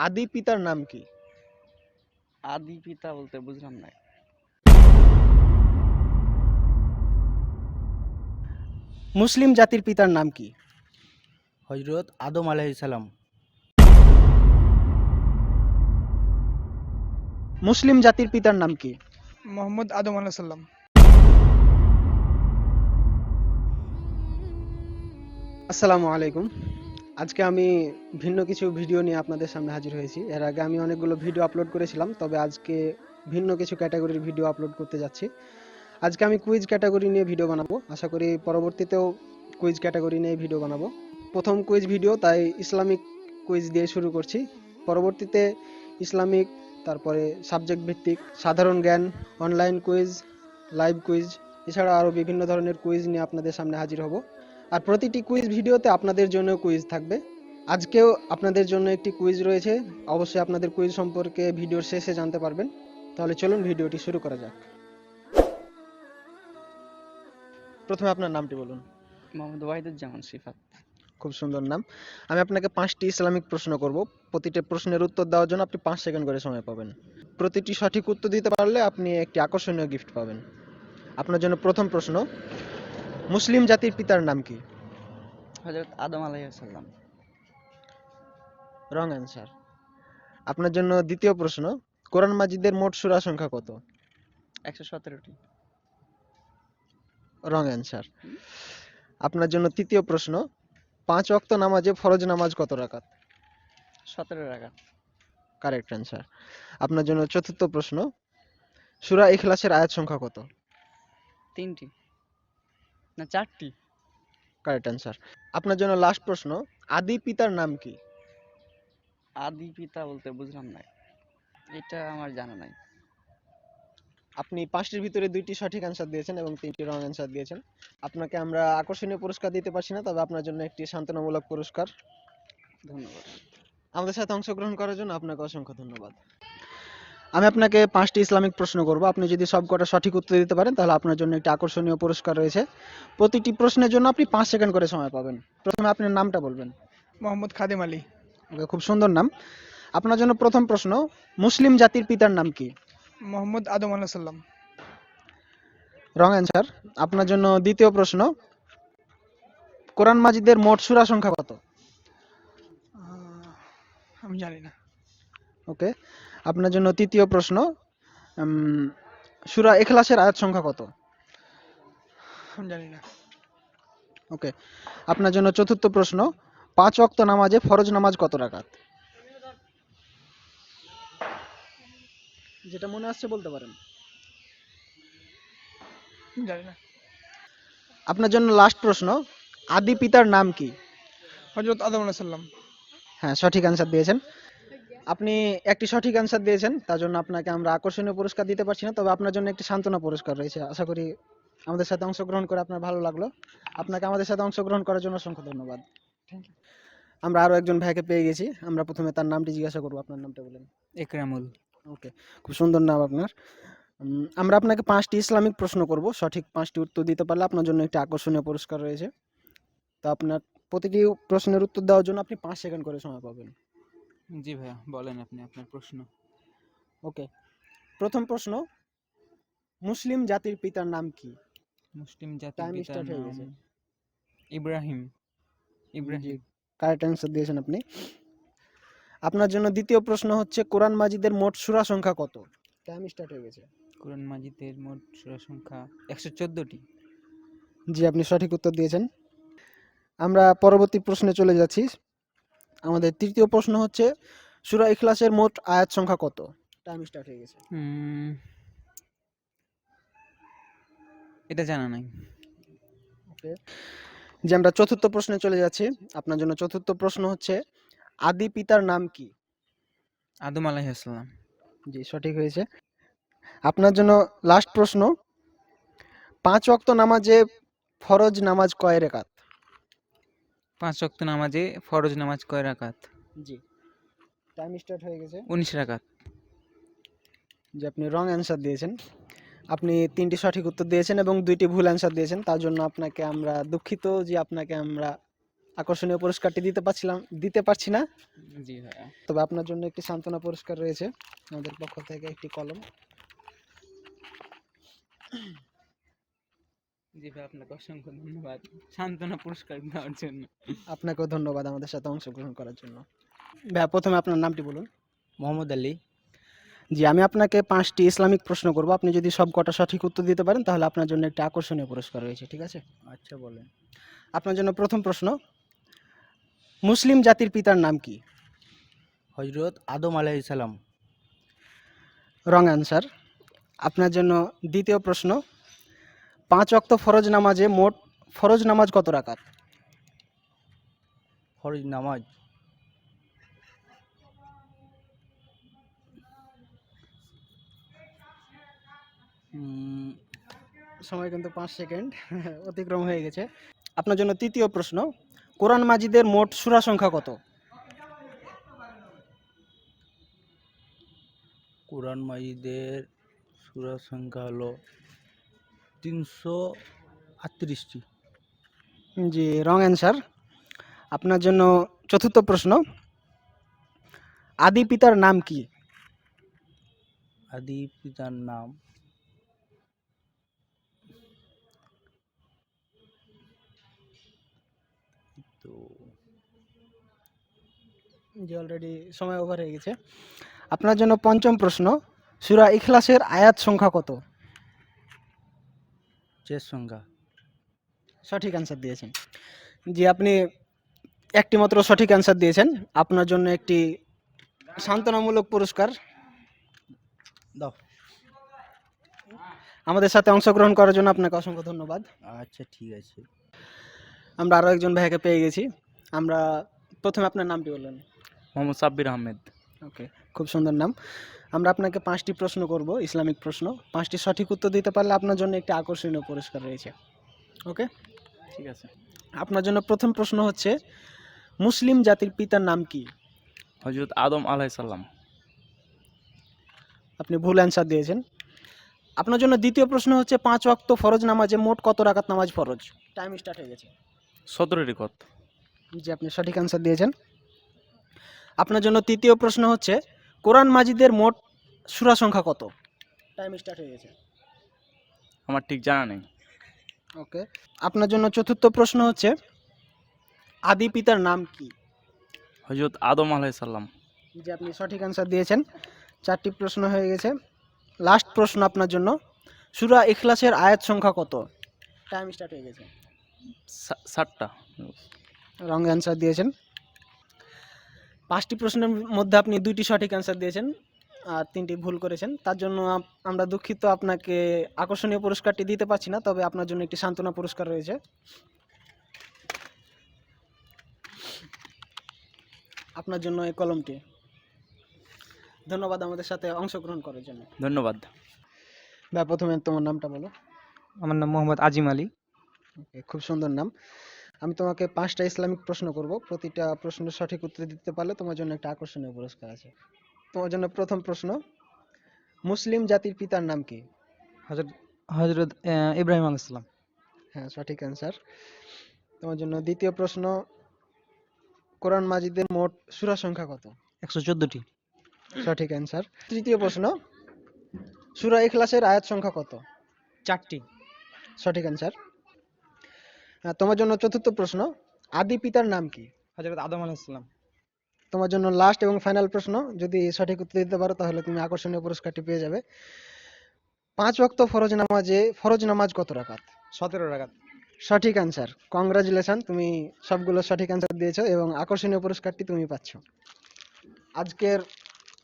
আদি পিতার নাম কি? আদি পিতা বলতে বুঝলাম না। মুসলিম জাতির পিতার নাম কি? হজরত আদম আলাইহিসসালাম। মুসলিম জাতির পিতার নাম কি? মোহাম্মদ আদম আলাইহিস সালাম। আসসালামু আলাইকুম। আজকে আমি ভিন্ন কিছু ভিডিও নিয়ে আপনাদের সামনে হাজির হয়েছি। এর আগে আমি অনেকগুলো ভিডিও আপলোড করেছিলাম, তবে আজকে ভিন্ন কিছু ক্যাটাগরির ভিডিও আপলোড করতে যাচ্ছি। আজকে আমি কুইজ ক্যাটাগরি নিয়ে ভিডিও বানাবো। আশা করি পরবর্তীতেও কুইজ ক্যাটাগরি নিয়ে ভিডিও বানাবো। প্রথম কুইজ ভিডিও, তাই ইসলামিক কুইজ দিয়ে শুরু করছি। পরবর্তীতে ইসলামিক, তারপরে সাবজেক্ট ভিত্তিক, সাধারণ জ্ঞান, অনলাইন কুইজ, লাইভ কুইজ, এছাড়া আরও বিভিন্ন ধরনের কুইজ নিয়ে আপনাদের সামনে হাজির হব। আর প্রতিটি কুইজ ভিডিওতে আপনাদের জন্য কুইজ থাকবে। আজকেও আপনাদের জন্য একটি কুইজ রয়েছে। অবশ্যই আপনাদের কুইজ সম্পর্কে ভিডিওর শেষে জানতে পারবেন। তাহলে চলুন ভিডিওটি শুরু করা যাক। প্রথমে আপনার নামটি বলুন। মোহাম্মদ ওয়াহিদুজ্জামান সিফাত। খুব সুন্দর নাম। আমি আপনাকে 5টি ইসলামিক প্রশ্ন করব। প্রতিটি প্রশ্নের উত্তর দেওয়ার জন্য আপনি 5 সেকেন্ড করে সময় পাবেন। প্রতিটি সঠিক উত্তর দিতে পারলে আপনি একটি আকর্ষণীয় গিফট পাবেন। আপনার জন্য প্রথম প্রশ্ন, মুসলিম জাতির পিতার নাম কি? হযরত আদম আলাইহিস সালাম। রং অ্যান্সার। আপনার জন্য দ্বিতীয় প্রশ্ন, কোরআন মাজিদের মোট সূরা সংখ্যা কত? 117টি। Wrong answer. আপনার জন্য তৃতীয় প্রশ্ন, 5 ওয়াক্ত নামাজে ফরজ নামাজ কত রাকাত? 17 রাকাত। Correct answer. আপনার জন্য চতুর্থ প্রশ্ন, সূরা ইখলাসের আয়াত সংখ্যা কত? 3টি না 4টি। Correct answer. আপনার জন্য লাস্ট প্রশ্ন, আদি পিতার নাম কি? আদি পিতা বলতে বুঝলাম না। এটা আমার জানা নাই। আপনি 5টির ভিতরে 2টি সঠিক অ্যান্সার দিয়েছেন এবং 3টি রং অ্যান্সার দিয়েছেন। আপনাকে আমরা আকর্ষণীয় পুরস্কার দিতে পারছি না, তবে আপনার জন্য একটি সান্ত্বনামূলক পুরস্কার। ধন্যবাদ। আমাদের সাথে অংশগ্রহণ করার জন্য আপনাকে অসংখ্য ধন্যবাদ। আমি আপনাকে 5টি ইসলামিক প্রশ্ন করব। আপনি যদি সবকটা সঠিক উত্তর দিতে পারেন তাহলে আপনার জন্য একটি আকর্ষণীয় পুরস্কার রয়েছে। প্রতিটি প্রশ্নের জন্য আপনি 5 সেকেন্ড করে সময় পাবেন। প্রথমে আপনার নামটা বলবেন। মোহাম্মদ খাদেম আলী। ওকে, খুব সুন্দর নাম। আপনার জন্য প্রথম প্রশ্ন, মুসলিম জাতির পিতার নাম কি? মোহাম্মদ আদম আলাইহিস সালাম। রং অ্যান্সার। আপনার জন্য দ্বিতীয় প্রশ্ন, কোরআন মাজিদের মোট সূরা সংখ্যা কত? আমি জানি না। ওকে। আপনার জন্য তৃতীয় প্রশ্ন, সূরা ইখলাসের আয়াত সংখ্যা কত? আমি জানি না। ওকে। আপনার জন্য চতুর্থ প্রশ্ন, 5 ওয়াক্ত নামাজে ফরজ নামাজ কত রাকাত? যেটা মনে আসছে বলতে পারেন। আমি জানি না। আপনার জন্য লাস্ট প্রশ্ন, আদি পিতার নাম কি? হযরত আদম আলাইহিস সালাম। হ্যাঁ, সঠিক অ্যান্সার দিয়েছেন। আপনি একটি সঠিক অ্যান্সার দিয়েছেন, তার জন্য আপনাকে আমরা আকর্ষণীয় পুরস্কার দিতে পারছি না, তবে আপনার জন্য একটি সান্ত্বনা পুরস্কার রয়েছে। আশা করি আমাদের সাথে অংশগ্রহণ করে আপনার ভালো লাগলো। আপনাকে আমাদের সাথে অংশগ্রহণ করার জন্য অসংখ্য ধন্যবাদ। আমরা আরো একজন ভাইকে পেয়ে গেছি। আমরা প্রথমে তার নামটি জিজ্ঞাসা করবো। আপনার নামটা বলেন। একরামুল। ওকে, খুব সুন্দর নাম আপনার। আমরা আপনাকে 5টি ইসলামিক প্রশ্ন করব। সঠিক 5টি উত্তর দিতে পারলে আপনার জন্য একটি আকর্ষণীয় পুরস্কার রয়েছে। তো আপনার প্রতিটি প্রশ্নের উত্তর দেওয়ার জন্য আপনি 5 সেকেন্ড করে সময় পাবেন। জি ভাইয়া, বলেন আপনি আপনার প্রশ্ন। ওকে। প্রথম প্রশ্ন, মুসলিম জাতির পিতার নাম কি? মুসলিম জাতির টাইম পিতার স্টার্ট হয়ে নাম গেছে। ইব্রাহিম। জি, ইব্রাহিম। কারেক্ট অ্যান্সার দিয়েছেন আপনি। আপনার জন্য দ্বিতীয় প্রশ্ন হচ্ছে, কোরআন মাজিদের মোট সূরা সংখ্যা কত? টাইম স্টার্ট হয়ে গেছে। কোরআন মাজিদের মোট সূরা সংখ্যা 114টি। জি, আপনি সঠিক উত্তর দিয়েছেন। আমরা পরবর্তী প্রশ্নে চলে যাচ্ছি। আমাদের তৃতীয় প্রশ্ন হচ্ছে, সূরা ইখলাসের মোট আয়াত সংখ্যা কত? টাইম স্টার্ট হয়ে গেছে। এটা জানা নাই। ওকে। যে আমরা চতুর্থ প্রশ্নে চলে যাচ্ছি। আপনার জন্য চতুর্থ প্রশ্ন হচ্ছে, আদি পিতার নাম কি? আদম আলাইহিস সালাম। জি, সঠিক হয়েছে। আপনার জন্য লাস্ট প্রশ্ন, 5 ওয়াক্ত নামাজে ফরজ নামাজ কয় রাকাত? 5 ওয়াক্ত নামাজে ফরজ নামাজ কয় রাকাত? জি, টাইম স্টার্ট হয়ে গেছে। 19 রাকাত। যে আপনি রং অ্যান্সার দিয়েছেন। আপনি 3টি সঠিক উত্তর দিয়েছেন এবং 2টি ভুল অ্যান্সার দিয়েছেন। তার জন্য আপনাকে আমরা দুঃখিত যে আপনাকে আমরা আকর্ষণীয় পুরস্কারটি দিতে পারছি না, জি ভাইয়া। তবে আপনার জন্য একটি সান্ত্বনা পুরস্কার রয়েছে আমাদের পক্ষ থেকে, একটি কলম। জি ভাই, আপনাকে অসংখ্য ধন্যবাদ সান্ত্বনা পুরস্কার দেওয়ার জন্য। আপনাকেও ধন্যবাদ আমাদের সাথে অংশগ্রহণ করার জন্য। ভাইয়া, প্রথমে আপনার নামটি বলুন। মোহাম্মদ আলী। জি, আমি আপনাকে 5টি ইসলামিক প্রশ্ন করব, আপনি যদি সব কটা সঠিক উত্তর দিতে পারেন তাহলে আপনার জন্য একটি আকর্ষণীয় পুরস্কার রয়েছে, ঠিক আছে? আচ্ছা বলেন। আপনার জন্য প্রথম প্রশ্ন, মুসলিম জাতির পিতার নাম কি? হজরত আদম আলাইহিস সালাম। রং অ্যান্সার। আপনার জন্য দ্বিতীয় প্রশ্ন, 5 ওয়াক্ত ফরজ নামাজে মোট ফরজ নামাজ কত রাকাত? ফরজ নামাজ সময় কিন্তু 5 সেকেন্ড অতিক্রম হয়ে গেছে। আপনার জন্য তৃতীয় প্রশ্ন, কোরআন মাজিদের মোট সূরা সংখ্যা কত? কোরআন মাজিদের সূরা সংখ্যা হলো 338টি। জি, রং অ্যান্সার। আপনার জন্য চতুর্থ প্রশ্ন, আদি পিতার নাম কি? আদি পিতার নাম তো জি, অলরেডি সময় ওভার হয়ে গেছে। আপনার জন্য পঞ্চম প্রশ্ন, সূরা ইখলাসের আয়াত সংখ্যা কত? 6 সংখ্যা। সঠিক অ্যান্সার দিয়েছেন। জি, আপনি একটি মাত্র সঠিক অ্যান্সার দিয়েছেন। আপনার জন্য একটি সান্ত্বনামূলক পুরস্কার। দাও। আমাদের সাথে অংশগ্রহণ করার জন্য আপনাকে অসংখ্য ধন্যবাদ। আচ্ছা ঠিক আছে। আমরা আরও একজন ভাইকে পেয়ে গেছি। আমরা প্রথমে আপনার নামটি বললেন। মোহাম্মদ সাব্বির আহমেদ। ওকে, খুব সুন্দর নাম। আমরা আপনাকে 5টি প্রশ্ন করব, ইসলামিক প্রশ্ন। 5টি সঠিক উত্তর দিতে পারলে আপনার জন্য একটি আকর্ষণীয় পুরস্কার রয়েছে। ওকে, ঠিক আছে। আপনার জন্য প্রথম প্রশ্ন হচ্ছে, মুসলিম জাতির পিতার নাম কি? হযরত আদম আলাইহিস সালাম। আপনি ভুল অ্যান্সার দিয়েছেন। আপনার জন্য দ্বিতীয় প্রশ্ন হচ্ছে, 5 ওয়াক্ত ফরজ নামাজে মোট কত রাকাত নামাজ ফরজ? টাইম স্টার্ট হয়ে গেছে। 17 রেকত। জি, আপনি সঠিক অ্যান্সার দিয়েছেন। আপনার জন্য তৃতীয় প্রশ্ন হচ্ছে, কোরআন মাজিদের মোট সূরা সংখ্যা কত? টাইম স্টার্ট হয়ে গেছে। আমার ঠিক জানা নেই। ওকে, আপনার জন্য চতুর্থ প্রশ্ন হচ্ছে, আদি পিতার নাম কি? হযরত আদম আলাইহিস সালাম। যে আপনি সঠিক অ্যান্সার দিয়েছেন। 4টি প্রশ্ন হয়ে গেছে। লাস্ট প্রশ্ন আপনার জন্য, সূরা ইখলাসের আয়াত সংখ্যা কত? টাইম স্টার্ট হয়ে গেছে। 7টা। রং অ্যান্সার দিয়েছেন। 5টি প্রশ্নের মধ্যে আপনি 2টি সঠিক অ্যান্সার দিয়েছেন আর 3টি ভুল করেছেন। তার জন্য আমরা দুঃখিত, আপনাকে আকর্ষণীয় পুরস্কারটি দিতে পারছি না, তবে আপনার জন্য একটি সান্ত্বনা পুরস্কার রয়েছে। আপনার জন্য এই কলমটি। ধন্যবাদ আমাদের সাথে অংশগ্রহণ করার জন্য। ধন্যবাদ। ভাই, প্রথমে তোমার নামটা বলো। আমার নাম মোহাম্মদ আজিম আলী। ওকে, খুব সুন্দর নাম। আমি তোমাকে 5টা ইসলামিক প্রশ্ন করব, প্রতিটা প্রশ্নের সঠিক উত্তর দিতে পারলে তোমার জন্য একটা আকর্ষণীয় পুরস্কার আছে। তোমার জন্য প্রথম প্রশ্ন, মুসলিম জাতির পিতার নাম কি? হজরত ইব্রাহিম আলাইহিস সালাম। হ্যাঁ, সঠিক অ্যান্সার। তোমার জন্য দ্বিতীয় প্রশ্ন, কোরআন মাজিদের মোট সূরা সংখ্যা কত? 114টি। সঠিক অ্যান্সার। তৃতীয় প্রশ্ন, সূরা ইখলাসের আয়াত সংখ্যা কত? 4টি। সঠিক অ্যান্সার। তোমার জন্য চতুর্থ প্রশ্ন, আদি পিতার নাম কি? হজরত আদম আলাইহিস সালাম। তোমার জন্য লাস্ট এবং ফাইনাল প্রশ্ন, যদি সঠিক উত্তর দিতে পারো তাহলে তুমি আকর্ষণীয় পুরস্কারটি পেয়ে যাবে। 5 ওয়াক্ত ফরজ নামাজে ফরজ নামাজ কত রাকাত? 17 রাকাত। সঠিক অ্যান্সার। কংগ্রাচুলেশন, তুমি সবগুলো সঠিক অ্যান্সার দিয়েছো এবং আকর্ষণীয় পুরস্কারটি তুমি পাচ্ছ। আজকের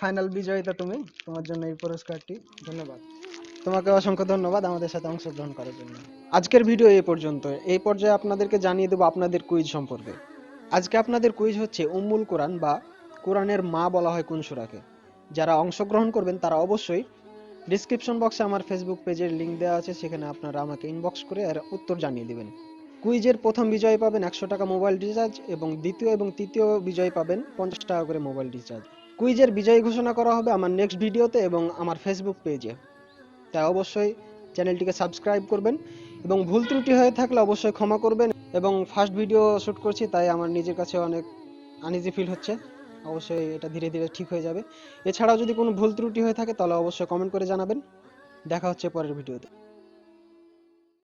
ফাইনাল বিজয়িতা তুমি, তোমার জন্য এই পুরস্কারটি। ধন্যবাদ। তোমাকে অসংখ্য ধন্যবাদ আমাদের সাথে অংশগ্রহণ করার জন্য। আজকের ভিডিও এই পর্যন্ত। এই পর্যায়ে আপনাদেরকে জানিয়ে দেবো আপনাদের কুইজ সম্পর্কে। আজকে আপনাদের কুইজ হচ্ছে উম্মুল কোরআন বা কোরআনের মা বলা হয় কোন সূরাকে। যারা অংশগ্রহণ করবেন তারা অবশ্যই ডিসক্রিপশন বক্সে আমার ফেসবুক পেজের লিংক দেওয়া আছে, সেখানে আপনারা আমাকে ইনবক্স করে এর উত্তর জানিয়ে দেবেন। কুইজের প্রথম বিজয়ী পাবেন 100 টাকা মোবাইল রিচার্জ এবং দ্বিতীয় এবং তৃতীয় বিজয়ী পাবেন 50 টাকা করে মোবাইল রিচার্জ। কুইজের বিজয়ী ঘোষণা করা হবে আমার নেক্সট ভিডিওতে এবং আমার ফেসবুক পেজে। তাই অবশ্যই চ্যানেলটিকে সাবস্ক্রাইব করবেন এবং ভুল ত্রুটি হয়ে থাকলে অবশ্যই ক্ষমা করবেন। এবং ফার্স্ট ভিডিও শ্যুট করছি, তাই আমার নিজের কাছে অনেক আনইজি ফিল হচ্ছে। অবশ্যই এটা ধীরে ধীরে ঠিক হয়ে যাবে। এছাড়াও যদি কোনো ভুল ত্রুটি হয়ে থাকে তাহলে অবশ্যই কমেন্ট করে জানাবেন। দেখা হচ্ছে পরের ভিডিওতে।